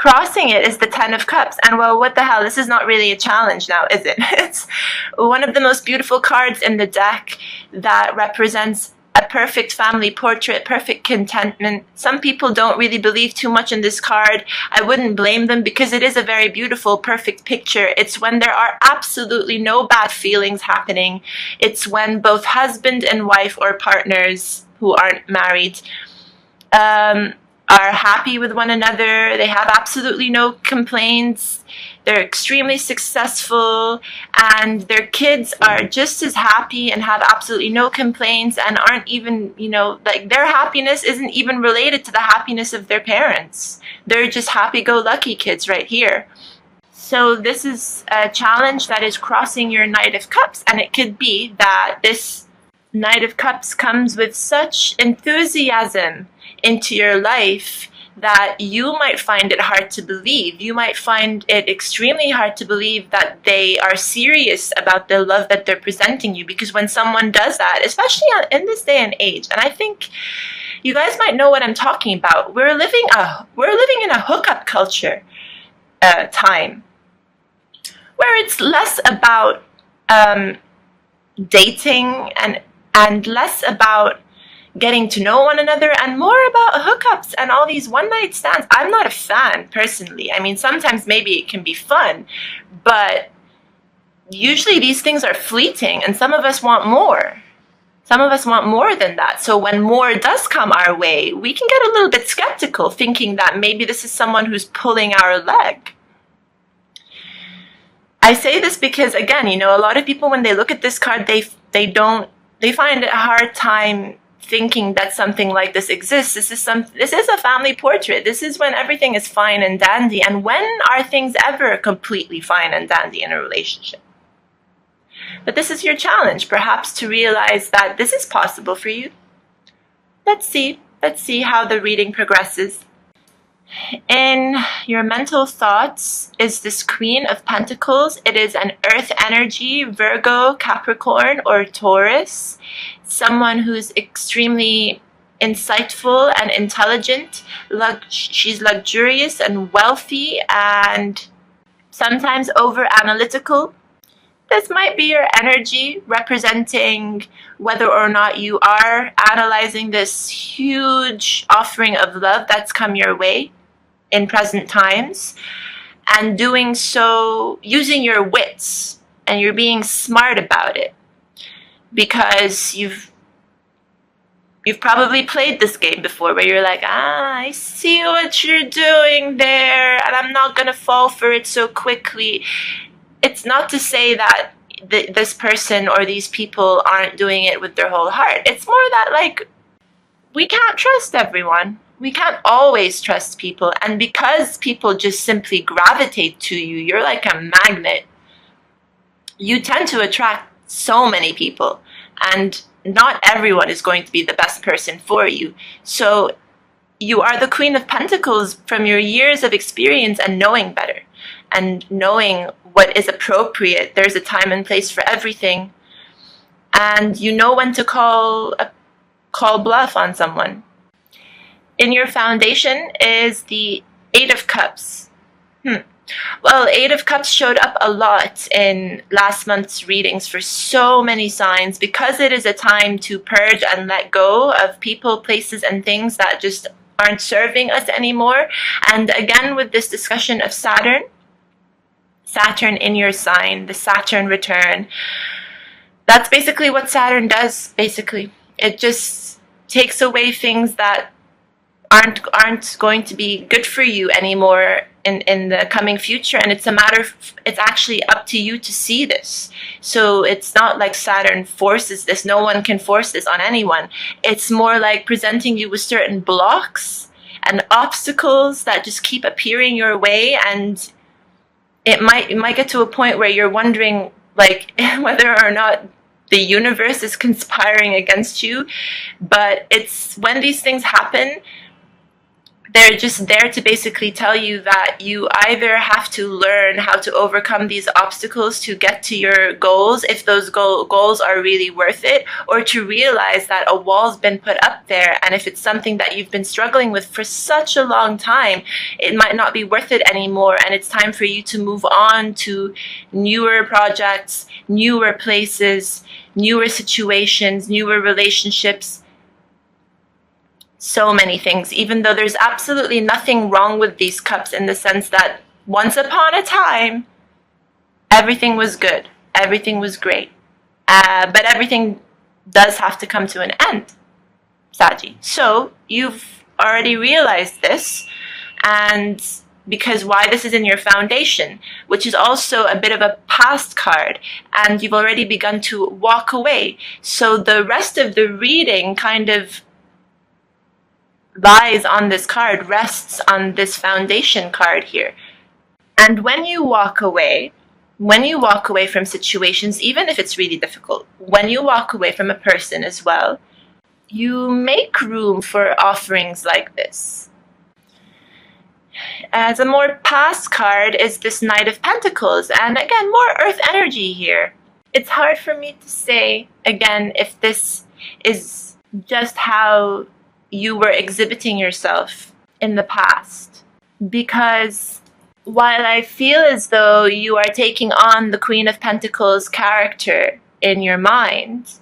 Crossing it is the Ten of Cups. And well, what the hell? This is not really a challenge now, is it? It's one of the most beautiful cards in the deck that represents a perfect family portrait, perfect contentment. Some people don't really believe too much in this card. I wouldn't blame them because it is a very beautiful, perfect picture. It's when there are absolutely no bad feelings happening. It's when both husband and wife or partners who aren't married are happy with one another. They have absolutely no complaints. They're extremely successful, and their kids are just as happy and have absolutely no complaints and aren't even, like their happiness isn't even related to the happiness of their parents. They're just happy-go-lucky kids right here. So this is a challenge that is crossing your Knight of Cups, and it could be that this Knight of Cups comes with such enthusiasm into your life that you might find it hard to believe. You might find it extremely hard to believe that they are serious about the love that they're presenting you, because when someone does that, especially in this day and age, and I think you guys might know what I'm talking about, we're living in a hookup culture time where it's less about dating and less about getting to know one another and more about hookups and all these one-night stands. I'm not a fan, personally. I mean, sometimes maybe it can be fun, but usually these things are fleeting, and some of us want more. Some of us want more than that. So when more does come our way, we can get a little bit skeptical, thinking that maybe this is someone who's pulling our leg. I say this because, again, a lot of people, when they look at this card, they find it a hard time thinking that something like this exists. This is a family portrait. This is when everything is fine and dandy. And when are things ever completely fine and dandy in a relationship? But this is your challenge, perhaps, to realize that this is possible for you. Let's see how the reading progresses. In your mental thoughts is this Queen of Pentacles. It is an earth energy, Virgo, Capricorn, or Taurus. Someone who's extremely insightful and intelligent. She's luxurious and wealthy and sometimes over-analytical. This might be your energy, representing whether or not you are analyzing this huge offering of love that's come your way in present times, and doing so using your wits, and you're being smart about it because you've probably played this game before, where you're like, I see what you're doing there, and I'm not gonna fall for it so quickly. It's not to say that this person or these people aren't doing it with their whole heart. It's more that, like, we can't trust everyone. We can't always trust people. And because people just simply gravitate to you, you're like a magnet. You tend to attract so many people. And not everyone is going to be the best person for you. So you are the Queen of Pentacles from your years of experience and knowing better. And knowing what is appropriate. There's a time and place for everything. And you know when to call bluff on someone. In your foundation is the Eight of Cups. Well, Eight of Cups showed up a lot in last month's readings for so many signs, because it is a time to purge and let go of people, places, and things that just aren't serving us anymore. And again, with this discussion of Saturn in your sign, the Saturn return. That's basically what Saturn does, basically. It just takes away things that aren't going to be good for you anymore in the coming future, and it's actually up to you to see this. So it's not like Saturn forces this. No one can force this on anyone. It's more like presenting you with certain blocks and obstacles that just keep appearing your way, and it might get to a point where you're wondering, like, whether or not the universe is conspiring against you. But it's when these things happen, they're just there to basically tell you that you either have to learn how to overcome these obstacles to get to your goals, if those goals are really worth it, or to realize that a wall's been put up there, and if it's something that you've been struggling with for such a long time, it might not be worth it anymore, and it's time for you to move on to newer projects, newer places, newer situations, newer relationships. So many things, even though there's absolutely nothing wrong with these cups in the sense that once upon a time, everything was good, everything was great. But everything does have to come to an end, Saji. So you've already realized this, and because why this is in your foundation, which is also a bit of a past card, and you've already begun to walk away. So the rest of the reading kind of lies on this card, rests on this foundation card here. And when you walk away from situations, even if it's really difficult, when you walk away from a person as well, you make room for offerings like this. As a more past card is this Knight of Pentacles, and again, more earth energy here. It's hard for me to say, again, if this is just how you were exhibiting yourself in the past, because while I feel as though you are taking on the Queen of Pentacles character in your mind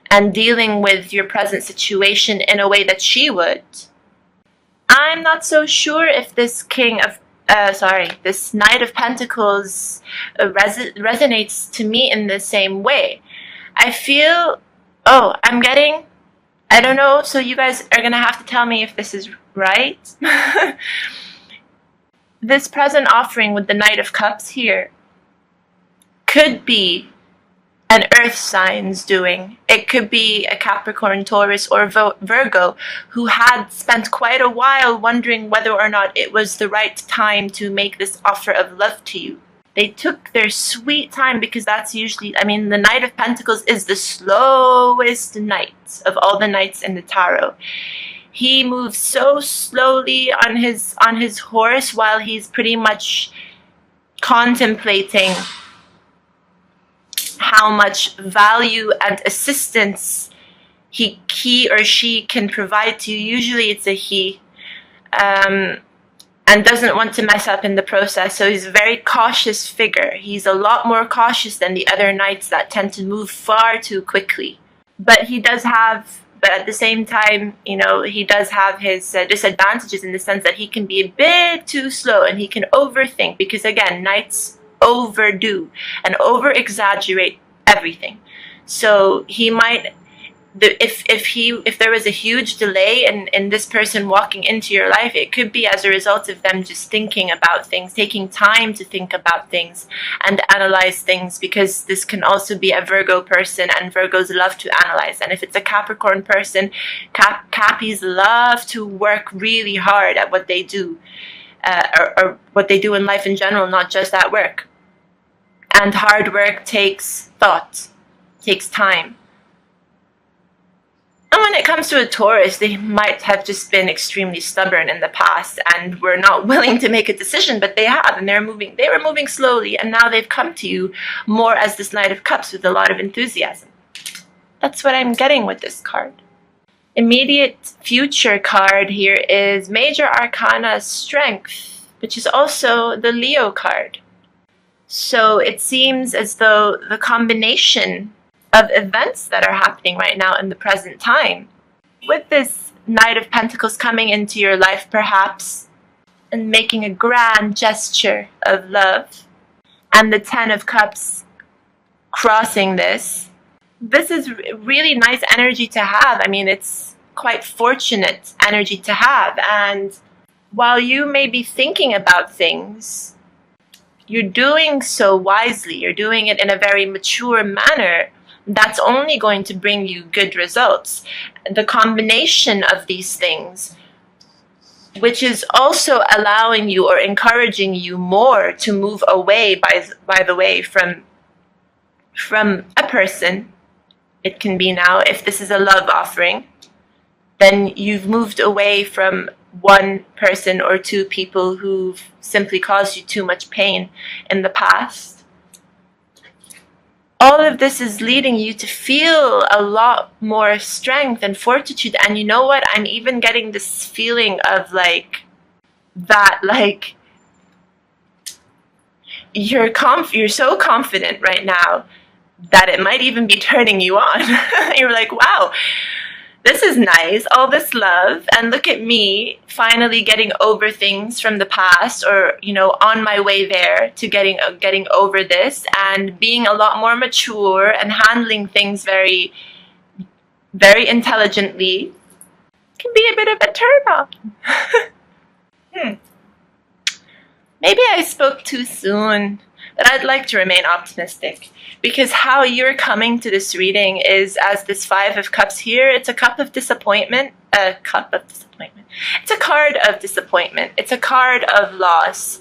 and dealing with your present situation in a way that she would, I'm not so sure if this this Knight of Pentacles resonates to me in the same way. I feel, I don't know, so you guys are going to have to tell me if this is right. This present offering with the Knight of Cups here could be an earth sign's doing. It could be a Capricorn, Taurus, or Virgo who had spent quite a while wondering whether or not it was the right time to make this offer of love to you. They took their sweet time, because that's usually, the Knight of Pentacles is the slowest knight of all the knights in the tarot. He moves so slowly on his horse while he's pretty much contemplating how much value and assistance he or she can provide to you. Usually it's a he. And doesn't want to mess up in the process. So he's a very cautious figure. He's a lot more cautious than the other knights that tend to move far too quickly. But at the same time, he does have his disadvantages in the sense that he can be a bit too slow and he can overthink, because again, knights overdo and over-exaggerate everything. So he might, if there was a huge delay in this person walking into your life, it could be as a result of them just thinking about things, taking time to think about things and analyze things, because this can also be a Virgo person, and Virgos love to analyze. And if it's a Capricorn person, Cappies love to work really hard at what they do, or what they do in life in general, not just at work. And hard work takes thought, takes time. And when it comes to a Taurus, they might have just been extremely stubborn in the past and were not willing to make a decision, but they have, and they were moving slowly, and now they've come to you more as this Knight of Cups with a lot of enthusiasm. That's what I'm getting with this card. Immediate future card here is Major Arcana Strength, which is also the Leo card. So it seems as though the combination of events that are happening right now in the present time, with this Knight of Pentacles coming into your life perhaps and making a grand gesture of love, and the Ten of Cups crossing this is really nice energy to have. It's quite fortunate energy to have. And while you may be thinking about things, you're doing so wisely, you're doing it in a very mature manner, that's only going to bring you good results. The combination of these things, which is also allowing you or encouraging you more to move away, by the way, from a person. It can be now, if this is a love offering, then you've moved away from one person or two people who've simply caused you too much pain in the past. All of this is leading you to feel a lot more strength and fortitude. And you know what? I'm even getting this feeling of like that, like you're so confident right now that it might even be turning you on. You're like, wow, this is nice, all this love, and look at me finally getting over things from the past, or, you know, on my way there to getting over this and being a lot more mature and handling things very, very intelligently can be a bit of a turn off. Maybe I spoke too soon, but I'd like to remain optimistic, because how you're coming to this reading is as this Five of Cups here. It's a cup of disappointment, a cup of disappointment. It's a card of disappointment. It's a card of loss,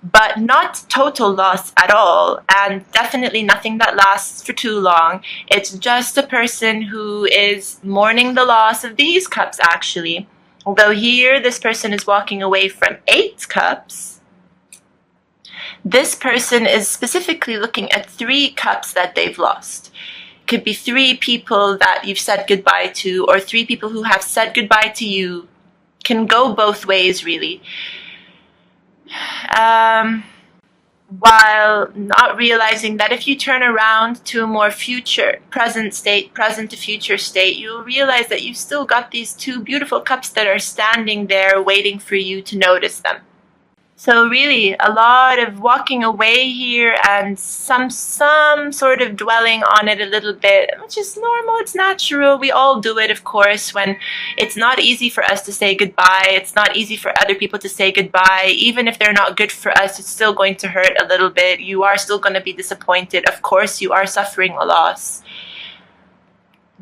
but not total loss at all, and definitely nothing that lasts for too long. It's just a person who is mourning the loss of these cups, actually. Although here, this person is walking away from 8 cups. This person is specifically looking at 3 cups that they've lost. It could be 3 people that you've said goodbye to, or 3 people who have said goodbye to you. Can go both ways, really. While not realizing that if you turn around to a more present to future state, you'll realize that you've still got these 2 beautiful cups that are standing there waiting for you to notice them. So really, a lot of walking away here and some sort of dwelling on it a little bit, which is normal, it's natural. We all do it, of course, when it's not easy for us to say goodbye. It's not easy for other people to say goodbye. Even if they're not good for us, it's still going to hurt a little bit. You are still going to be disappointed. Of course, you are suffering a loss.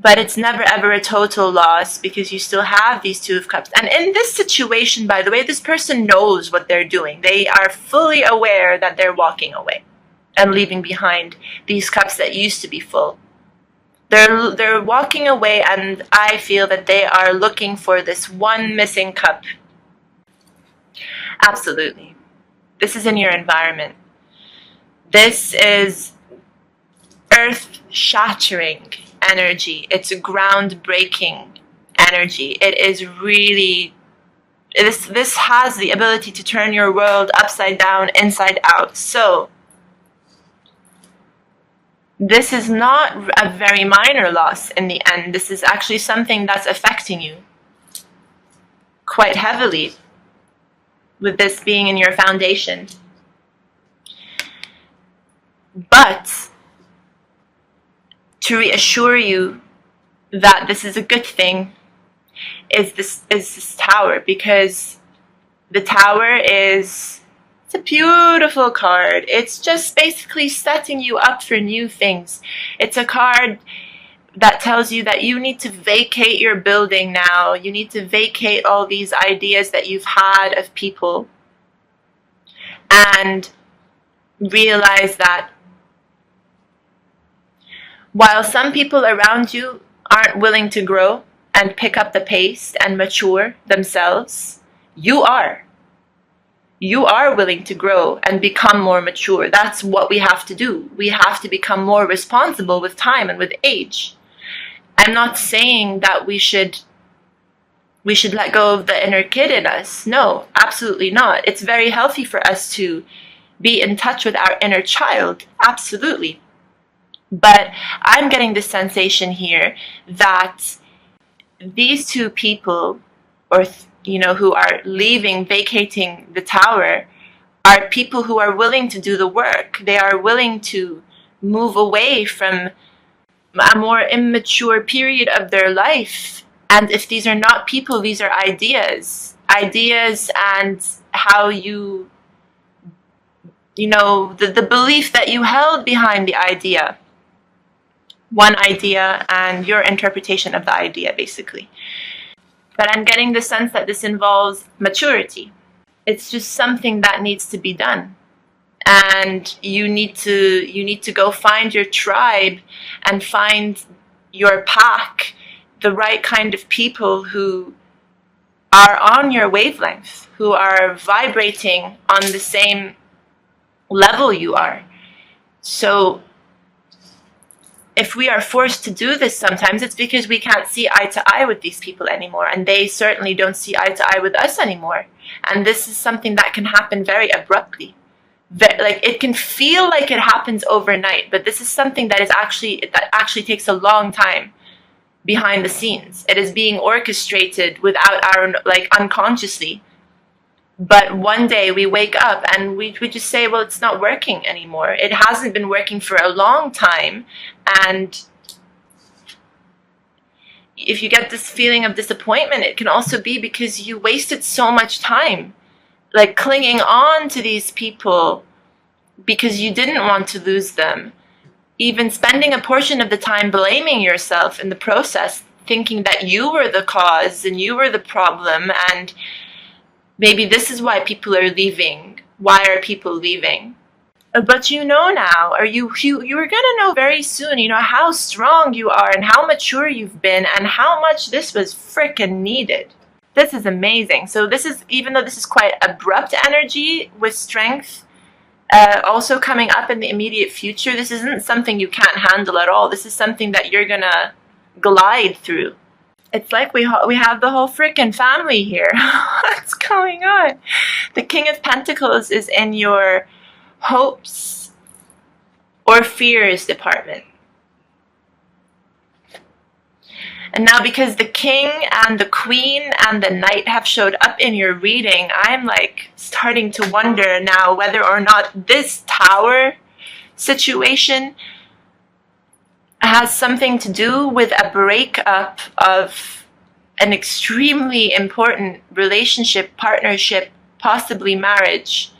But it's never ever a total loss, because you still have these 2 of Cups. And in this situation, by the way, this person knows what they're doing. They are fully aware that they're walking away and leaving behind these cups that used to be full. They're walking away, and I feel that they are looking for this one missing cup. Absolutely. This is in your environment. This is earth-shattering energy. It's a groundbreaking energy. It is really, this has the ability to turn your world upside down, inside out. So this is not a very minor loss in the end. This is actually something that's affecting you quite heavily, with this being in your foundation. But to reassure you that this is a good thing is this tower, because the tower it's a beautiful card. It's just basically setting you up for new things. It's a card that tells you that you need to vacate your building now. You need to vacate all these ideas that you've had of people, and realize that while some people around you aren't willing to grow and pick up the pace and mature themselves, you are. You are willing to grow and become more mature. That's what we have to do. We have to become more responsible with time and with age. I'm not saying that we should let go of the inner kid in us. No, absolutely not. It's very healthy for us to be in touch with our inner child. Absolutely. But I'm getting the sensation here that these 2 people, or who are leaving, vacating the tower, are people who are willing to do the work. They are willing to move away from a more immature period of their life. And if these are not people, these are ideas, and how the belief that you held behind the idea. One idea and your interpretation of the idea, basically. But I'm getting the sense that this involves maturity. It's just something that needs to be done. And you need to go find your tribe and find your pack, the right kind of people who are on your wavelength, who are vibrating on the same level you are. So if we are forced to do this sometimes, it's because we can't see eye to eye with these people anymore, and they certainly don't see eye to eye with us anymore. And this is something that can happen very abruptly. Like, it can feel like it happens overnight, but this is something that actually takes a long time behind the scenes. It is being orchestrated without our, like, unconsciously. But one day we wake up and we just say, well, it's not working anymore. It hasn't been working for a long time. And if you get this feeling of disappointment, it can also be because you wasted so much time, like, clinging on to these people because you didn't want to lose them. Even spending a portion of the time blaming yourself in the process, thinking that you were the cause and you were the problem, and maybe this is why people are leaving. Why are people leaving? But you know now, or you are gonna know very soon, how strong you are and how mature you've been and how much this was frickin' needed. This is amazing. So this is, even though this is quite abrupt energy with strength, also coming up in the immediate future, this isn't something you can't handle at all. This is something that you're gonna glide through. It's like we have the whole frickin' family here. What's going on? The King of Pentacles is in your hopes or fears department. And now, because the King and the Queen and the Knight have showed up in your reading, I'm like starting to wonder now whether or not this Tower situation has something to do with a breakup of an extremely important relationship, partnership, possibly marriage,